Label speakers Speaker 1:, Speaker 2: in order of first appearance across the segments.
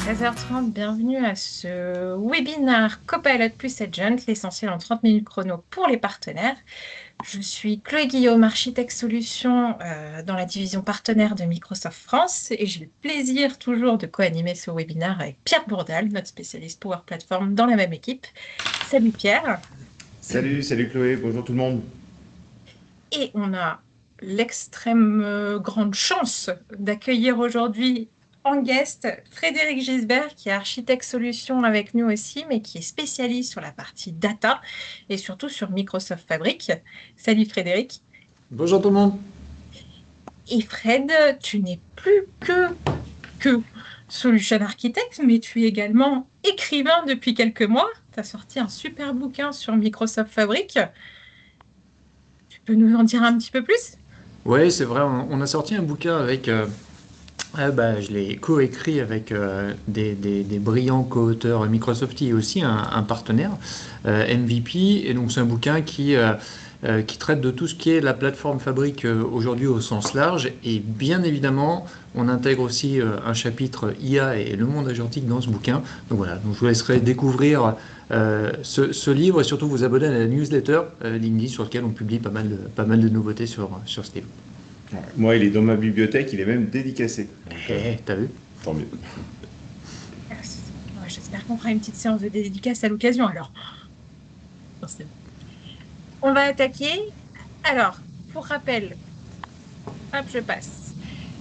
Speaker 1: 13h30, bienvenue à ce webinaire Copilot plus Agent, l'essentiel en 30 minutes chrono pour les partenaires. Je suis Chloé Guillaume, architecte solution dans la division partenaire de Microsoft France et j'ai le plaisir toujours de co-animer ce webinaire avec Pierre Bourdal, notre spécialiste Power Platform dans la même équipe. Salut Pierre.
Speaker 2: Salut Chloé, bonjour tout le monde.
Speaker 1: Et on a l'extrême grande chance d'accueillir aujourd'hui en guest Frédéric Gisbert, qui est architecte solution avec nous aussi, mais qui est spécialiste sur la partie data et surtout sur Microsoft Fabric. Salut Frédéric.
Speaker 3: Bonjour tout le monde.
Speaker 1: Et Fred, tu n'es plus que solution architecte, mais tu es également écrivain depuis quelques mois. Tu as sorti un super bouquin sur Microsoft Fabric. Tu peux nous en dire un petit peu plus?
Speaker 3: Oui, c'est vrai, on a sorti un bouquin avec, je l'ai coécrit avec des brillants co-auteurs Microsoft et aussi un partenaire, MVP. Et donc c'est un bouquin qui traite de tout ce qui est la plateforme Fabric aujourd'hui au sens large. Et bien évidemment, on intègre aussi un chapitre IA et le monde agentique dans ce bouquin. Donc voilà, donc je vous laisserai découvrir ce livre et surtout vous abonner à la newsletter LinkedIn sur laquelle on publie pas mal de nouveautés sur ce livre.
Speaker 2: Ouais, moi, il est dans ma bibliothèque, il est même dédicacé.
Speaker 3: T'as vu?
Speaker 2: Tant mieux.
Speaker 1: Ouais, j'espère qu'on fera une petite séance de dédicace à l'occasion alors. Non, c'est bon. On va attaquer. Alors, pour rappel, hop, je passe.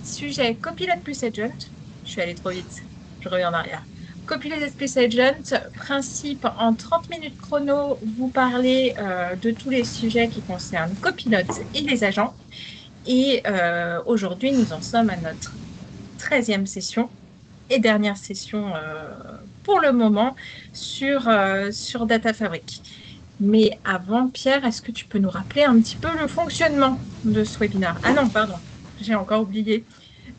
Speaker 1: Sujet Copilot plus Agent. Je suis allée trop vite. Je reviens en arrière. Copilot plus Agent, principe en 30 minutes chrono, vous parlez de tous les sujets qui concernent Copilot et les agents. Et aujourd'hui, nous en sommes à notre 13e session et dernière session pour le moment sur Data Fabric. Mais avant, Pierre, est-ce que tu peux nous rappeler un petit peu le fonctionnement de ce webinaire? Ah non, pardon, j'ai encore oublié.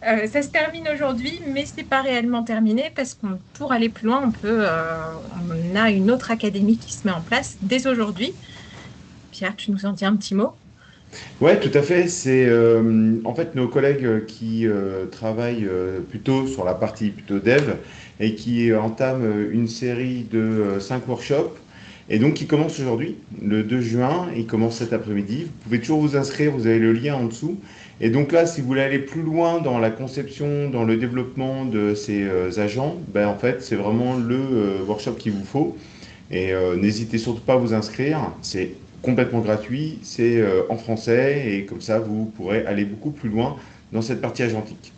Speaker 1: Ça se termine aujourd'hui, mais ce n'est pas réellement terminé parce que pour aller plus loin, on a une autre académie qui se met en place dès aujourd'hui. Pierre, tu nous en dis un petit mot?
Speaker 2: Ouais, tout à fait. C'est en fait nos collègues qui travaillent plutôt sur la partie plutôt dev et qui entament une série de 5 workshops. Et donc, qui commence aujourd'hui, le 2 juin, et il commence cet après-midi. Vous pouvez toujours vous inscrire, vous avez le lien en dessous. Et donc là, si vous voulez aller plus loin dans la conception, dans le développement de ces agents, ben en fait, c'est vraiment le workshop qu'il vous faut. Et n'hésitez surtout pas à vous inscrire. C'est complètement gratuit, c'est en français, et comme ça, vous pourrez aller beaucoup plus loin dans cette partie agentique.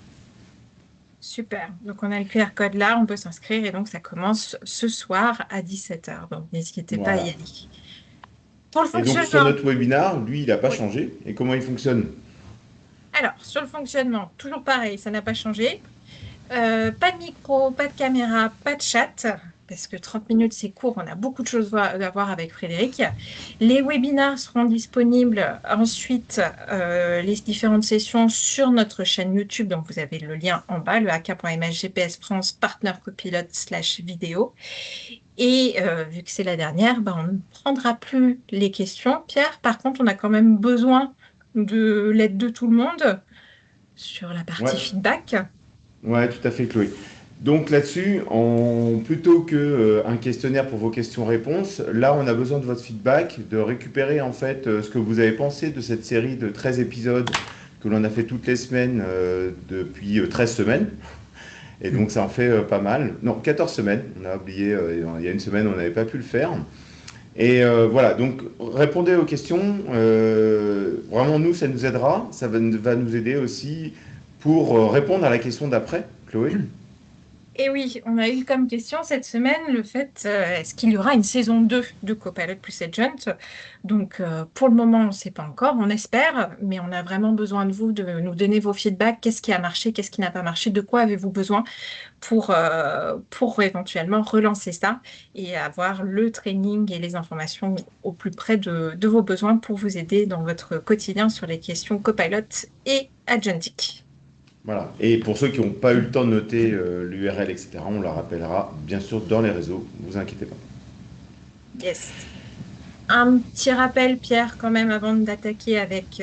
Speaker 1: Super. Donc, on a le QR code là, on peut s'inscrire et donc ça commence ce soir à 17h. Donc, n'hésitez pas à y
Speaker 2: Voilà.
Speaker 1: aller. Pour le
Speaker 2: Et donc sur
Speaker 1: fonctionnement,
Speaker 2: notre webinar, lui, il n'a pas
Speaker 1: oui.
Speaker 2: changé. Et comment il fonctionne?
Speaker 1: Alors, sur le fonctionnement, toujours pareil, ça n'a pas changé. Pas de micro, pas de caméra, pas de chat, parce que 30 minutes, c'est court, on a beaucoup de choses à voir avec Frédéric. Les webinars seront disponibles ensuite, les différentes sessions sur notre chaîne YouTube, donc vous avez le lien en bas, le ak.ms GPS France Partner Copilote /vidéo. Et vu que c'est la dernière, on ne prendra plus les questions. Pierre, par contre, on a quand même besoin de l'aide de tout le monde sur la partie
Speaker 2: Ouais,
Speaker 1: feedback.
Speaker 2: ouais, tout à fait, Chloé. Donc là-dessus, plutôt que un questionnaire pour vos questions-réponses, là, on a besoin de votre feedback, de récupérer en fait ce que vous avez pensé de cette série de 13 épisodes que l'on a fait toutes les semaines depuis 13 semaines. Et donc ça en fait pas mal. Non, 14 semaines. On a oublié, il y a une semaine, on n'avait pas pu le faire. Et voilà, donc répondez aux questions. Vraiment, nous, ça nous aidera. Ça va nous aider aussi pour répondre à la question d'après, Chloé.
Speaker 1: Et oui, on a eu comme question cette semaine le fait, est-ce qu'il y aura une saison 2 de Copilot plus Agent? Donc, pour le moment, on ne sait pas encore, on espère, mais on a vraiment besoin de vous, de nous donner vos feedbacks. Qu'est-ce qui a marché, qu'est-ce qui n'a pas marché, de quoi avez-vous besoin pour éventuellement relancer ça et avoir le training et les informations au plus près de vos besoins pour vous aider dans votre quotidien sur les questions Copilot et Agentic.
Speaker 2: Voilà. Et pour ceux qui n'ont pas eu le temps de noter l'URL, etc., on la rappellera bien sûr dans les réseaux. Ne vous inquiétez pas.
Speaker 1: Yes. Un petit rappel, Pierre, quand même, avant d'attaquer avec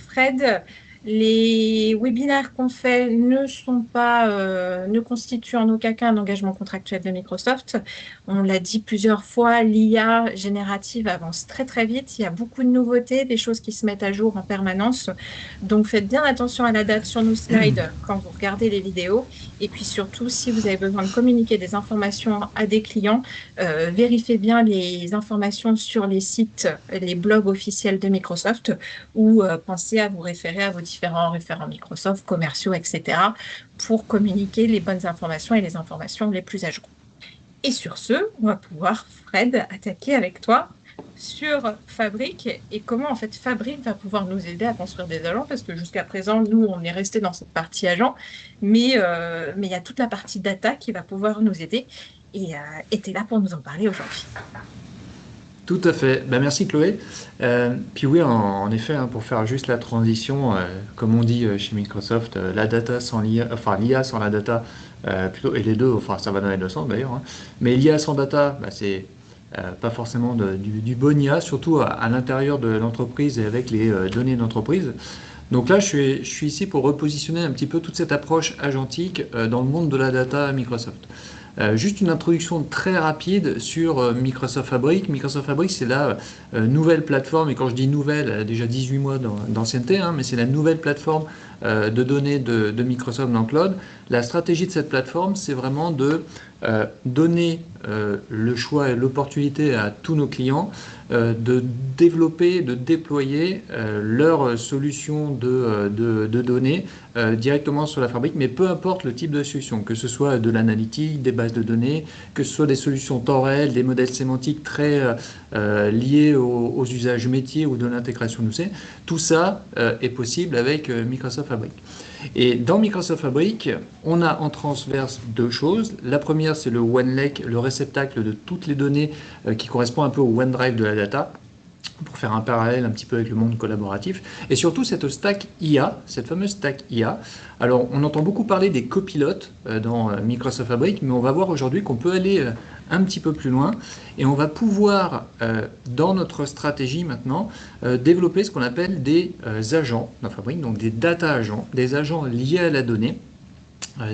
Speaker 1: Fred. Les webinaires qu'on fait ne constituent en aucun cas un engagement contractuel de Microsoft. On l'a dit plusieurs fois, l'IA générative avance très très vite. Il y a beaucoup de nouveautés, des choses qui se mettent à jour en permanence. Donc faites bien attention à la date sur nos slides quand vous regardez les vidéos. Et puis surtout, si vous avez besoin de communiquer des informations à des clients, vérifiez bien les informations sur les sites, les blogs officiels de Microsoft, ou pensez à vous référer à vos différents référents Microsoft, commerciaux, etc., pour communiquer les bonnes informations et les informations les plus à jour. Et sur ce, on va pouvoir, Fred, attaquer avec toi sur Fabric et comment en fait Fabric va pouvoir nous aider à construire des agents, parce que jusqu'à présent, nous, on est resté dans cette partie agent, mais il y a toute la partie data qui va pouvoir nous aider, et tu es là pour nous en parler aujourd'hui.
Speaker 3: Tout à fait. Ben, merci Chloé. Puis oui, en effet, hein, pour faire juste la transition, comme on dit chez Microsoft, la data sans l'IA, enfin l'IA sans la data, plutôt, et les deux, enfin ça va dans les deux sens d'ailleurs, hein. Mais l'IA sans data, ben, c'est pas forcément du bon IA, surtout à l'intérieur de l'entreprise et avec les données d'entreprise. Donc là, je suis ici pour repositionner un petit peu toute cette approche agentique dans le monde de la data à Microsoft. Juste une introduction très rapide sur Microsoft Fabric. Microsoft Fabric, c'est la nouvelle plateforme, et quand je dis nouvelle, elle a déjà 18 mois d'ancienneté, hein, mais c'est la nouvelle plateforme de données de Microsoft dans le cloud. La stratégie de cette plateforme, c'est vraiment de donner le choix et l'opportunité à tous nos clients de développer, de déployer leurs solutions de données directement sur la fabrique, mais peu importe le type de solution, que ce soit de l'analytique, des bases de données, que ce soit des solutions temps réel, des modèles sémantiques très liés aux usages métiers ou de l'intégration d'OC, tout ça est possible avec Microsoft Fabric. Et dans Microsoft Fabric, on a en transverse deux choses. La première, c'est le OneLake, le réceptacle de toutes les données qui correspond un peu au OneDrive de la data, pour faire un parallèle un petit peu avec le monde collaboratif. Et surtout cette stack IA, cette fameuse stack IA. Alors, on entend beaucoup parler des copilotes dans Microsoft Fabric, mais on va voir aujourd'hui qu'on peut aller un petit peu plus loin et on va pouvoir, dans notre stratégie maintenant, développer ce qu'on appelle des agents dans Fabric, donc des data agents, des agents liés à la donnée,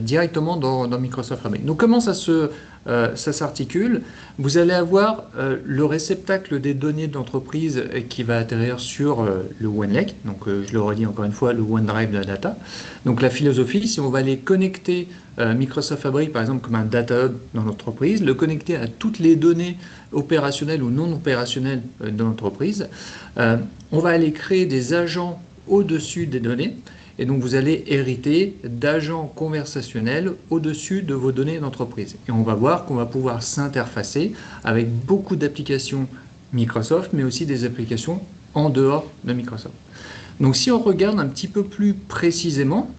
Speaker 3: directement dans Microsoft Fabric. Donc comment ça s'articule? Vous allez avoir le réceptacle des données d'entreprise qui va atterrir sur le OneLake, donc je le redis encore une fois, le OneDrive de la data. Donc la philosophie, si on va aller connecter Microsoft Fabric par exemple comme un data hub dans l'entreprise, le connecter à toutes les données opérationnelles ou non opérationnelles de l'entreprise, on va aller créer des agents au-dessus des données. Et donc, vous allez hériter d'agents conversationnels au-dessus de vos données d'entreprise. Et on va voir qu'on va pouvoir s'interfacer avec beaucoup d'applications Microsoft, mais aussi des applications en dehors de Microsoft. Donc, si on regarde un petit peu plus précisément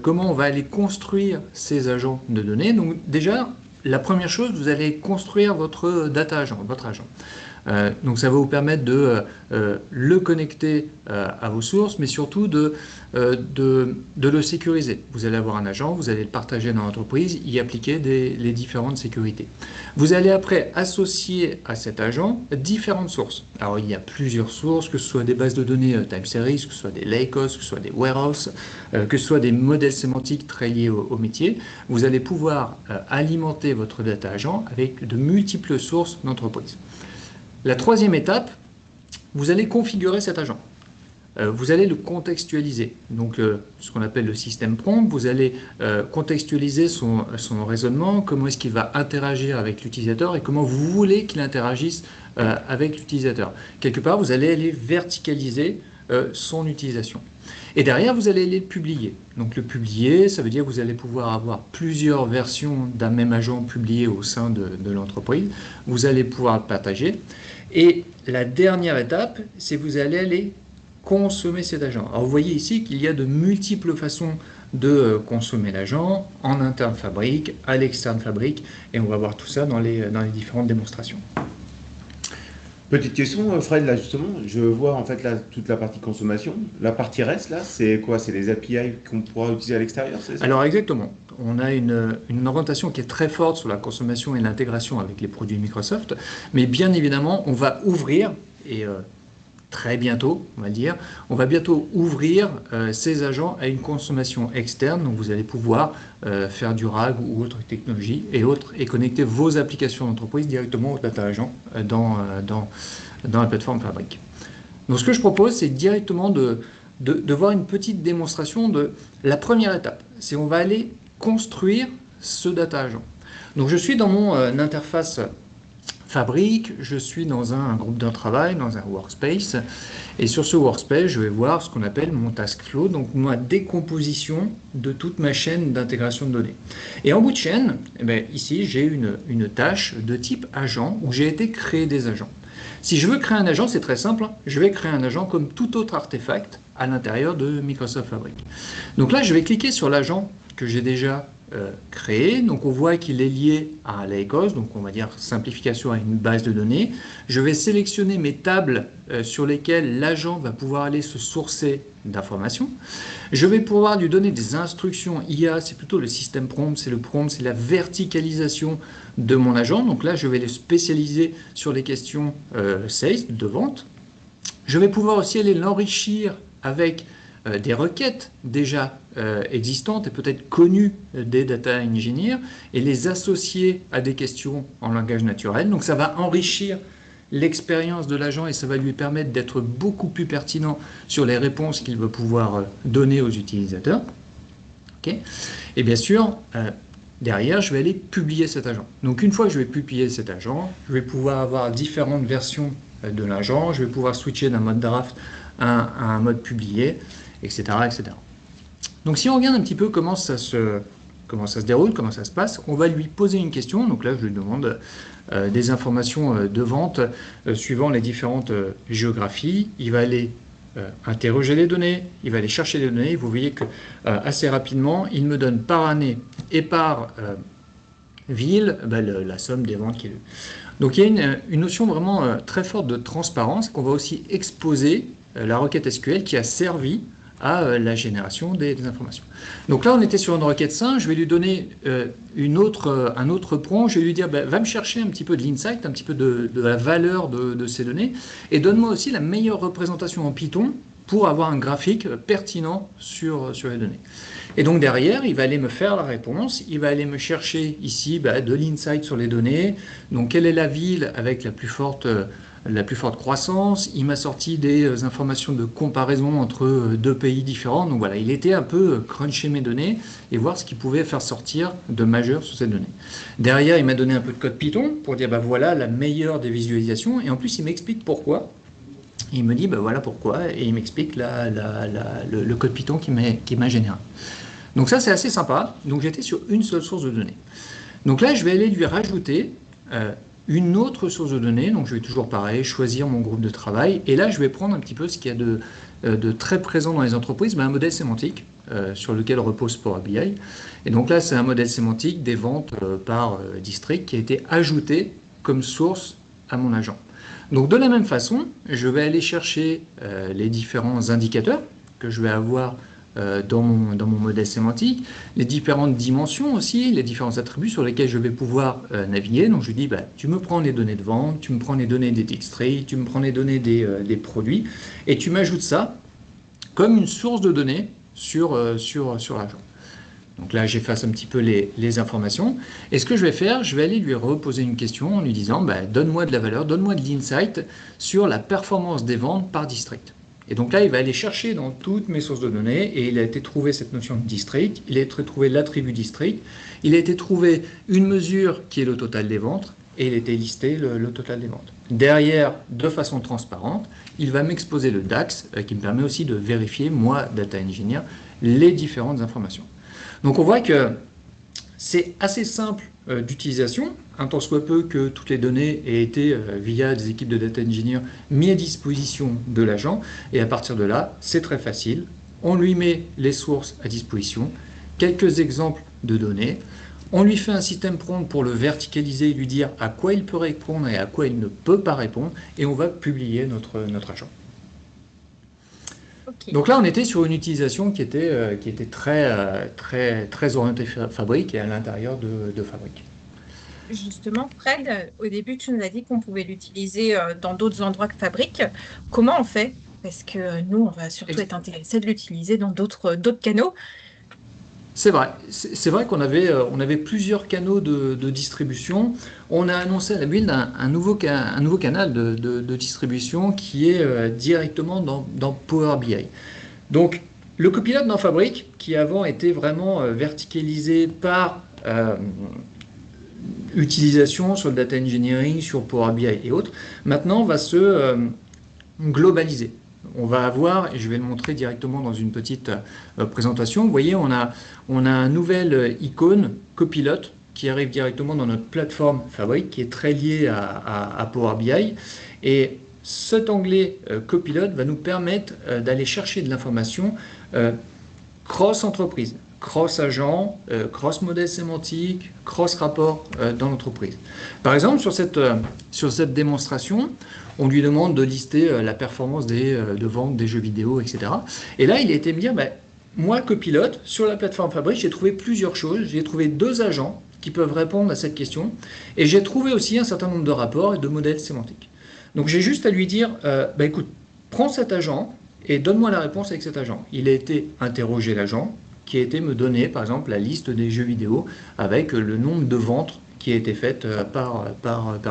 Speaker 3: comment on va aller construire ces agents de données, donc déjà, la première chose, vous allez construire votre data agent, votre agent. Donc ça va vous permettre de le connecter à vos sources, mais surtout de le sécuriser. Vous allez avoir un agent, vous allez le partager dans l'entreprise, y appliquer les différentes sécurités. Vous allez après associer à cet agent différentes sources. Alors il y a plusieurs sources, que ce soit des bases de données time series, que ce soit des lakehouse, que ce soit des warehouses, que ce soit des modèles sémantiques très liés au métier. Vous allez pouvoir alimenter votre data agent avec de multiples sources d'entreprise. La troisième étape, vous allez configurer cet agent. Vous allez le contextualiser. Donc, ce qu'on appelle le système prompt, vous allez contextualiser son raisonnement, comment est-ce qu'il va interagir avec l'utilisateur et comment vous voulez qu'il interagisse avec l'utilisateur. Quelque part, vous allez aller verticaliser son utilisation. Et derrière, vous allez les publier. Donc le publier, ça veut dire que vous allez pouvoir avoir plusieurs versions d'un même agent publié au sein de l'entreprise. Vous allez pouvoir le partager. Et la dernière étape, c'est que vous allez aller consommer cet agent. Alors vous voyez ici qu'il y a de multiples façons de consommer l'agent, en interne Fabric, à l'externe Fabric, et on va voir tout ça dans les différentes démonstrations.
Speaker 2: Petite question, Fred, là justement, je vois en fait là toute la partie consommation. La partie reste là, c'est quoi? C'est les API qu'on pourra utiliser à l'extérieur, c'est ça?
Speaker 3: Alors exactement. On a une orientation qui est très forte sur la consommation et l'intégration avec les produits Microsoft, mais bien évidemment, on va ouvrir et très bientôt, on va dire, on va bientôt ouvrir ces agents à une consommation externe. Donc vous allez pouvoir faire du RAG ou autre technologie et connecter vos applications d'entreprise directement au data agent dans la plateforme Fabric. Donc ce que je propose, c'est directement de voir une petite démonstration de la première étape. C'est on va aller construire ce data agent. Donc je suis dans mon interface Fabric, je suis dans un groupe de travail, dans un workspace, et sur ce workspace, je vais voir ce qu'on appelle mon task flow, donc ma décomposition de toute ma chaîne d'intégration de données. Et en bout de chaîne, eh bien, ici, j'ai une tâche de type agent où j'ai été créer des agents. Si je veux créer un agent, c'est très simple, je vais créer un agent comme tout autre artefact à l'intérieur de Microsoft Fabric. Donc là, je vais cliquer sur l'agent que j'ai déjà créé. Donc on voit qu'il est lié à Lakehouse, donc on va dire simplification à une base de données. Je vais sélectionner mes tables sur lesquelles l'agent va pouvoir aller se sourcer d'informations. Je vais pouvoir lui donner des instructions IA, c'est plutôt le système prompt, c'est la verticalisation de mon agent. Donc là, je vais le spécialiser sur les questions sales, de vente. Je vais pouvoir aussi aller l'enrichir avec des requêtes déjà existantes et peut-être connues des data engineers et les associer à des questions en langage naturel. Donc ça va enrichir l'expérience de l'agent et ça va lui permettre d'être beaucoup plus pertinent sur les réponses qu'il va pouvoir donner aux utilisateurs. Okay. Et bien sûr, derrière, je vais aller publier cet agent. Donc une fois que je vais publier cet agent, je vais pouvoir avoir différentes versions de l'agent, je vais pouvoir switcher d'un mode draft à un mode publié, etc., etc. Donc si on regarde un petit peu comment ça se déroule, comment ça se passe, on va lui poser une question. Donc là, je lui demande des informations de vente suivant les différentes géographies. Il va aller interroger les données, il va aller chercher les données. Vous voyez que assez rapidement, il me donne par année et par ville la somme des ventes qu'il a eues. Donc il y a une notion vraiment très forte de transparence qu'on va aussi exposer la requête SQL qui a servi à la génération des informations. Donc là, on était sur une requête simple, je vais lui donner un autre prompt, je vais lui dire, va me chercher un petit peu de l'insight, un petit peu de la valeur de ces données, et donne-moi aussi la meilleure représentation en Python pour avoir un graphique pertinent sur les données. Et donc derrière, il va aller me faire la réponse, il va aller me chercher ici de l'insight sur les données, donc quelle est la ville avec la plus forte croissance, il m'a sorti des informations de comparaison entre deux pays différents, donc voilà, il était un peu cruncher mes données et voir ce qu'il pouvait faire sortir de majeur sur ces données. Derrière, il m'a donné un peu de code Python pour dire voilà la meilleure des visualisations, et en plus il m'explique pourquoi. Il me dit voilà pourquoi, et il m'explique le code Python qui m'a généré. Donc ça c'est assez sympa, donc j'étais sur une seule source de données. Donc là je vais aller lui rajouter une autre source de données, donc je vais toujours pareil, choisir mon groupe de travail, et là je vais prendre un petit peu ce qu'il y a de très présent dans les entreprises, un modèle sémantique sur lequel repose Power BI, et donc là c'est un modèle sémantique des ventes par district qui a été ajouté comme source à mon agent. Donc de la même façon, je vais aller chercher les différents indicateurs que je vais avoir dans mon modèle sémantique, les différentes dimensions aussi, les différents attributs sur lesquels je vais pouvoir naviguer. Donc je lui dis, tu me prends les données de vente, tu me prends les données des districts, tu me prends les données des produits, et tu m'ajoutes ça comme une source de données sur l'agent. Donc là, j'efface un petit peu les informations. Et ce que je vais faire, je vais aller lui reposer une question en lui disant, donne-moi de la valeur, donne-moi de l'insight sur la performance des ventes par district. Et donc là, il va aller chercher dans toutes mes sources de données et il a été trouvé cette notion de district, il a été trouvé l'attribut district, il a été trouvé une mesure qui est le total des ventes et il a été listé le total des ventes. Derrière, de façon transparente, il va m'exposer le DAX qui me permet aussi de vérifier, moi, data engineer, les différentes informations. Donc on voit que c'est assez simple d'utilisation, un tant soit peu que toutes les données aient été, via des équipes de data engineer, mises à disposition de l'agent, et à partir de là, c'est très facile, on lui met les sources à disposition, quelques exemples de données, on lui fait un système prompt pour le verticaliser et lui dire à quoi il peut répondre et à quoi il ne peut pas répondre, et on va publier notre agent. Okay. Donc là, on était sur une utilisation qui était très orientée Fabric et à l'intérieur de Fabric.
Speaker 1: justement, Fred, au début, tu nous as dit qu'on pouvait l'utiliser dans d'autres endroits que Fabrique. Comment on fait? Parce que nous, on va surtout être intéressés de l'utiliser dans d'autres canaux.
Speaker 3: C'est vrai. C'est vrai qu'on avait, on avait plusieurs canaux de distribution. On a annoncé à la build un nouveau canal de distribution qui est directement dans Power BI. Donc, le copilote dans Fabric, qui avant était vraiment verticalisé par utilisation sur le data engineering, sur Power BI et autres, maintenant va se globaliser. On va avoir, et je vais le montrer directement dans une petite présentation, vous voyez, on a un nouvel icône copilote qui arrive directement dans notre plateforme Fabric, qui est très lié à Power BI. Et cet onglet copilote va nous permettre d'aller chercher de l'information cross-entreprise, cross-agent, cross-modèle sémantique, cross-rapport dans l'entreprise. Par exemple, sur cette démonstration, on lui demande de lister la performance de vente des jeux vidéo, etc. Et là, il a été me dire, moi, copilote, sur la plateforme Fabric, j'ai trouvé plusieurs choses. J'ai trouvé 2 agents qui peuvent répondre à cette question. Et j'ai trouvé aussi un certain nombre de rapports et de modèles sémantiques. Donc, j'ai juste à lui dire, écoute, prends cet agent et donne-moi la réponse avec cet agent. Il a été interrogé l'agent, qui a été me donner, par exemple, la liste des jeux vidéo avec le nombre de ventes qui a été faite par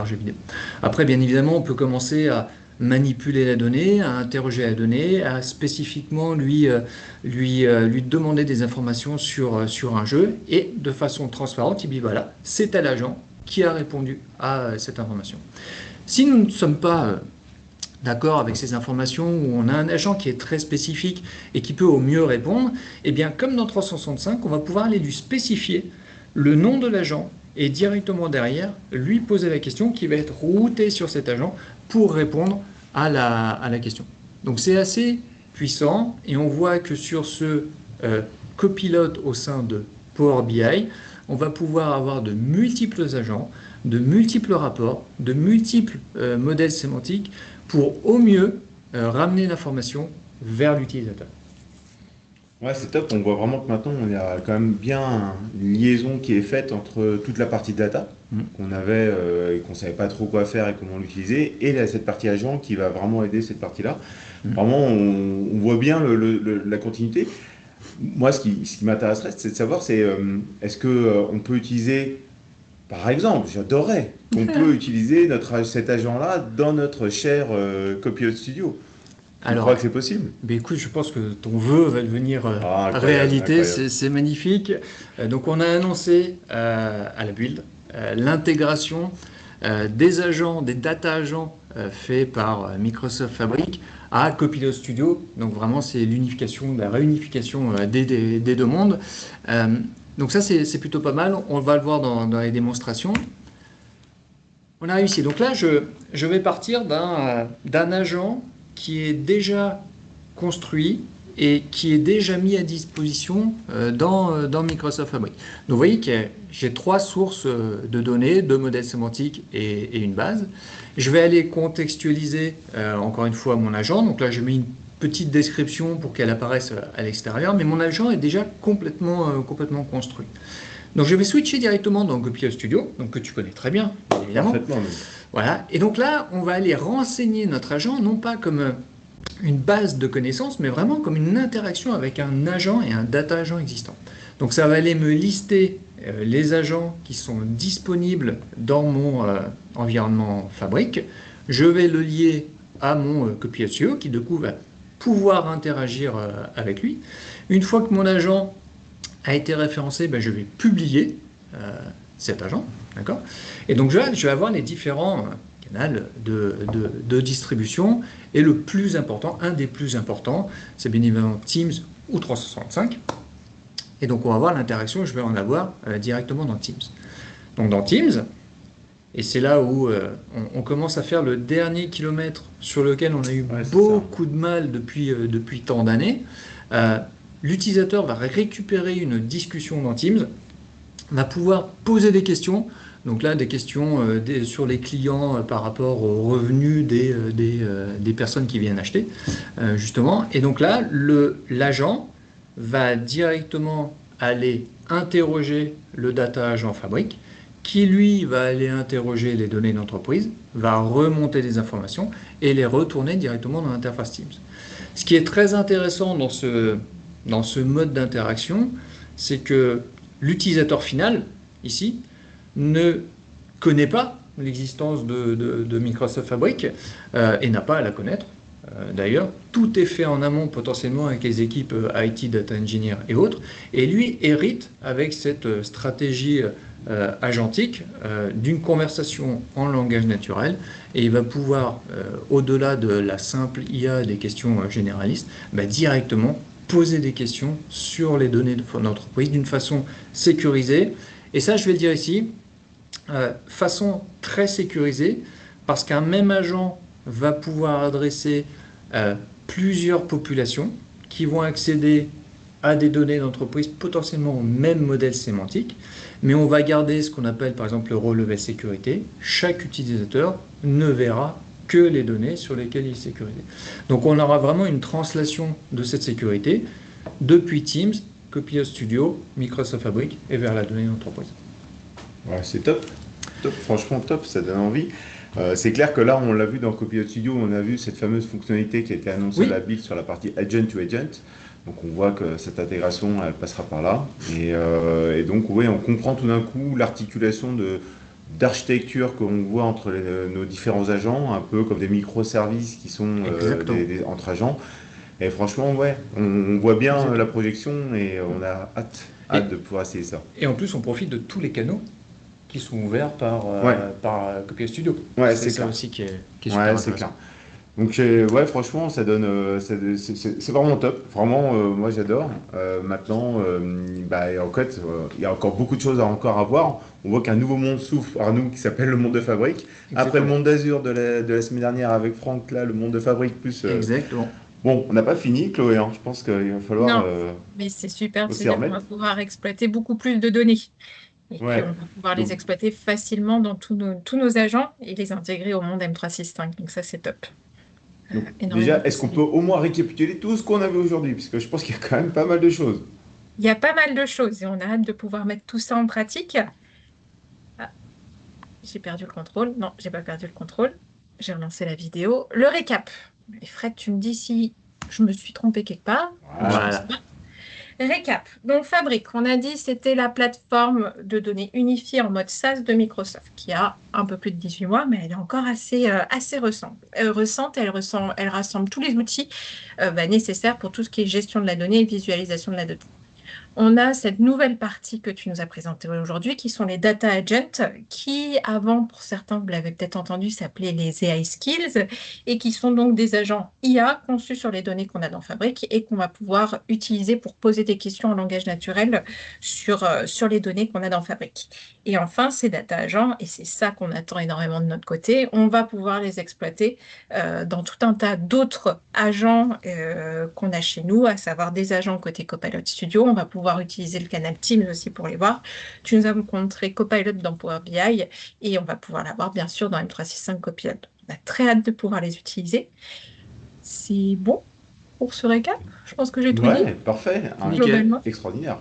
Speaker 3: jeu vidéo. Après, bien évidemment, on peut commencer à manipuler la donnée, à interroger la donnée, à spécifiquement lui demander des informations sur un jeu, et de façon transparente, il dit voilà, c'est tel agent qui a répondu à cette information. Si nous ne sommes pas d'accord avec ces informations, où on a un agent qui est très spécifique et qui peut au mieux répondre, eh bien, comme dans 365, on va pouvoir aller lui spécifier le nom de l'agent et directement derrière, lui poser la question qui va être routée sur cet agent pour répondre à la question. Donc c'est assez puissant, et on voit que sur ce copilote au sein de Power BI, on va pouvoir avoir de multiples agents, de multiples rapports, de multiples modèles sémantiques pour au mieux ramener l'information vers l'utilisateur.
Speaker 2: Ouais, c'est top. On voit vraiment que maintenant, il y a quand même bien une liaison qui est faite entre toute la partie data qu'on avait et qu'on ne savait pas trop quoi faire et comment l'utiliser, et cette partie agent qui va vraiment aider cette partie-là. Vraiment, on voit bien la continuité. Moi, ce qui m'intéresserait, c'est de savoir, est-ce qu'on peut utiliser, par exemple, j'adorerais qu'on peut utiliser cet agent-là dans notre cher Copilot Studio. Tu crois que c'est possible?
Speaker 3: Écoute, je pense que ton vœu va devenir réalité, c'est magnifique. Donc on a annoncé à la build l'intégration des agents, des data agents faits par Microsoft Fabric à Copilot Studio. Donc vraiment c'est l'unification, la réunification des 2 mondes. Donc ça c'est plutôt pas mal, on va le voir dans les démonstrations. On a réussi. Donc là je vais partir d'un agent qui est déjà construit et qui est déjà mis à disposition dans Microsoft Fabric. Donc vous voyez que j'ai 3 sources de données, 2 modèles sémantiques et une base. Je vais aller contextualiser encore une fois mon agent. Donc là, je mets une petite description pour qu'elle apparaisse à l'extérieur, mais mon agent est déjà complètement construit. Donc je vais switcher directement dans Copilot Studio, donc que tu connais très bien, évidemment.
Speaker 2: Parfaitement.
Speaker 3: Voilà. Et donc là, on va aller renseigner notre agent, non pas comme une base de connaissances, mais vraiment comme une interaction avec un agent et un data agent existant. Donc ça va aller me lister les agents qui sont disponibles dans mon environnement Fabric. Je vais le lier à mon Copilot Studio, qui de coup va pouvoir interagir avec lui. Une fois que mon agent a été référencé, je vais publier cet agent, d'accord? Et donc je vais avoir les différents canaux de distribution, et le plus important, un des plus importants, c'est bien évidemment Teams ou 365. Et donc on va voir l'interaction, je vais en avoir directement dans Teams. Donc dans Teams, et c'est là où on commence à faire le dernier kilomètre sur lequel on a eu beaucoup de mal depuis tant d'années. L'utilisateur va récupérer une discussion dans Teams, va pouvoir poser des questions. Donc là, des questions sur les clients par rapport aux revenus des personnes qui viennent acheter, justement. Et donc là, l'agent va directement aller interroger le data agent Fabric, qui lui va aller interroger les données d'entreprise, va remonter des informations et les retourner directement dans l'interface Teams. Ce qui est très intéressant dans ce mode d'interaction, c'est que l'utilisateur final, ici, ne connaît pas l'existence de Microsoft Fabric et n'a pas à la connaître. D'ailleurs, tout est fait en amont potentiellement avec les équipes IT, Data Engineer et autres, et lui hérite avec cette stratégie agentique d'une conversation en langage naturel, et il va pouvoir, au-delà de la simple IA des questions généralistes, directement poser des questions sur les données de l'entreprise d'une façon sécurisée. Et ça, je vais le dire ici, façon très sécurisée, parce qu'un même agent va pouvoir adresser plusieurs populations qui vont accéder à des données d'entreprise potentiellement au même modèle sémantique, mais on va garder ce qu'on appelle par exemple le row level sécurité. Chaque utilisateur ne verra que les données sur lesquelles il est sécurisé. Donc on aura vraiment une translation de cette sécurité depuis Teams, Copilot Studio, Microsoft Fabric et vers la donnée d'entreprise.
Speaker 2: Ouais, c'est top. Top, franchement top, ça donne envie. C'est clair que là, on l'a vu dans Copilot Studio, on a vu cette fameuse fonctionnalité qui a été annoncée à la build sur la partie agent to agent. Donc on voit que cette intégration, elle passera par là. Et donc, oui, on comprend tout d'un coup l'articulation d'architecture qu'on voit entre nos différents agents, un peu comme des microservices qui sont entre agents. Et franchement, ouais, on voit bien la projection et on a hâte de pouvoir essayer ça.
Speaker 3: Et en plus, on profite de tous les canaux qui sont ouverts par Copilot Studio.
Speaker 2: Ouais,
Speaker 3: c'est ça
Speaker 2: clair.
Speaker 3: aussi qui est super intéressant.
Speaker 2: Clair. Donc ouais, franchement, ça donne, c'est vraiment top. Vraiment, moi j'adore. Maintenant, en fait, il y a encore beaucoup de choses à voir. On voit qu'un nouveau monde s'ouvre à nous qui s'appelle le monde de Fabric. Exactement. Après le monde d'Azure de la semaine dernière avec Franck, là, le monde de Fabric plus.
Speaker 3: Exactement.
Speaker 2: Bon, on n'a pas fini, Chloé. Je pense qu'il va falloir.
Speaker 1: Non, mais c'est super. C'est-à-dire qu'on va pouvoir exploiter beaucoup plus de données. Et puis, on va pouvoir les exploiter facilement dans tous nos agents et les intégrer au monde M365. Donc ça, c'est top.
Speaker 2: Donc, déjà, est-ce qu'on peut au moins récapituler tout ce qu'on a vu aujourd'hui? Parce que je pense qu'il y a quand même pas mal de choses.
Speaker 1: Il y a pas mal de choses et on a hâte de pouvoir mettre tout ça en pratique. Ah, j'ai perdu le contrôle. Non, j'ai pas perdu le contrôle. J'ai relancé la vidéo. Le récap. Et Fred, tu me dis si je me suis trompée quelque part.
Speaker 3: Voilà.
Speaker 1: Récap. Donc, Fabric, on a dit c'était la plateforme de données unifiée en mode SaaS de Microsoft, qui a un peu plus de 18 mois, mais elle est encore assez récente. Elle rassemble tous les outils nécessaires pour tout ce qui est gestion de la donnée et visualisation de la donnée. On a cette nouvelle partie que tu nous as présentée aujourd'hui, qui sont les data agents, qui avant, pour certains, vous l'avez peut-être entendu, s'appelaient les AI skills, et qui sont donc des agents IA conçus sur les données qu'on a dans Fabric et qu'on va pouvoir utiliser pour poser des questions en langage naturel sur les données qu'on a dans Fabric. Et enfin, ces data agents, et c'est ça qu'on attend énormément de notre côté, on va pouvoir les exploiter dans tout un tas d'autres agents qu'on a chez nous, à savoir des agents côté Copilot Studio. On va pouvoir utiliser le canal Teams aussi pour les voir. Tu nous as montré Copilot dans Power BI et on va pouvoir l'avoir bien sûr dans M365 Copilot. On a très hâte de pouvoir les utiliser. C'est bon pour ce récap? Je pense que j'ai tout dit.
Speaker 2: Ouais, parfait.
Speaker 1: Globalement.
Speaker 2: Extraordinaire.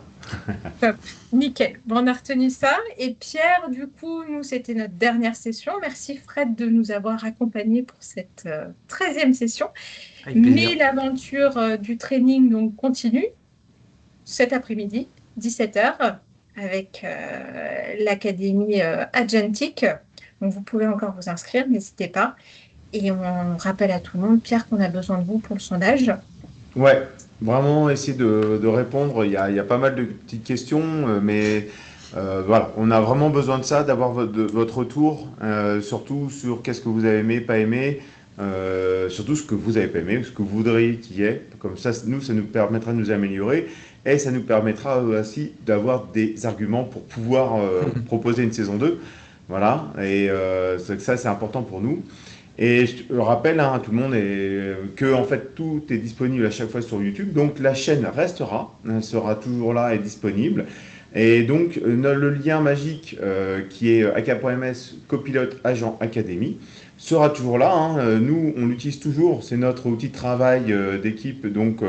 Speaker 1: Top, nickel. Bon, on a retenu ça. Et Pierre, du coup, nous, c'était notre dernière session. Merci Fred de nous avoir accompagnés pour cette 13e session. Mais l'aventure du training donc, continue cet après-midi, 17h, avec l'Académie Agentic. Donc, vous pouvez encore vous inscrire, n'hésitez pas. Et on rappelle à tout le monde, Pierre, qu'on a besoin de vous pour le sondage.
Speaker 2: Ouais, vraiment essayer de répondre. Il y a pas mal de petites questions, mais voilà, on a vraiment besoin de ça, d'avoir votre retour, surtout sur qu'est-ce que vous avez aimé, pas aimé, surtout ce que vous avez pas aimé, ce que vous voudriez qu'il y ait. Comme ça, ça nous permettra de nous améliorer et ça nous permettra aussi d'avoir des arguments pour pouvoir proposer une saison 2. Voilà, et ça, c'est important pour nous. Et je rappelle à tout le monde que en fait tout est disponible à chaque fois sur YouTube, donc la chaîne restera, elle sera toujours là et disponible. Et donc le lien magique qui est aka.ms Copilot Agent Academy sera toujours là. Nous on l'utilise toujours, c'est notre outil de travail d'équipe, donc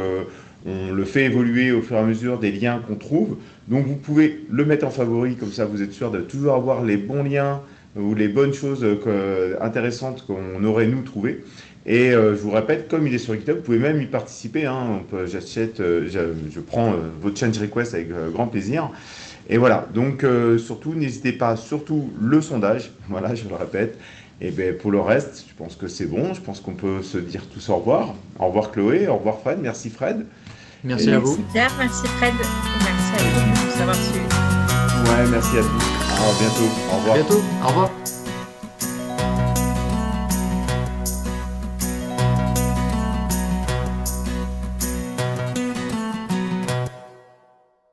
Speaker 2: On le fait évoluer au fur et à mesure des liens qu'on trouve. Donc vous pouvez le mettre en favori, comme ça vous êtes sûr de toujours avoir les bons liens ou les bonnes choses intéressantes qu'on aurait nous trouvées. Et je vous répète, comme il est sur GitHub, vous pouvez même y participer. Hein. Je prends votre change request avec grand plaisir. Et voilà, donc surtout, n'hésitez pas, surtout le sondage, voilà, je le répète. Et bien pour le reste, je pense que c'est bon, je pense qu'on peut se dire tous au revoir. Au revoir Chloé, au revoir Fred, merci Fred.
Speaker 3: Merci à vous.
Speaker 1: Merci Pierre, merci Fred, merci à vous de nous avoir suivis.
Speaker 2: Ouais, merci à tous. À bientôt, au revoir.
Speaker 3: À bientôt, au revoir.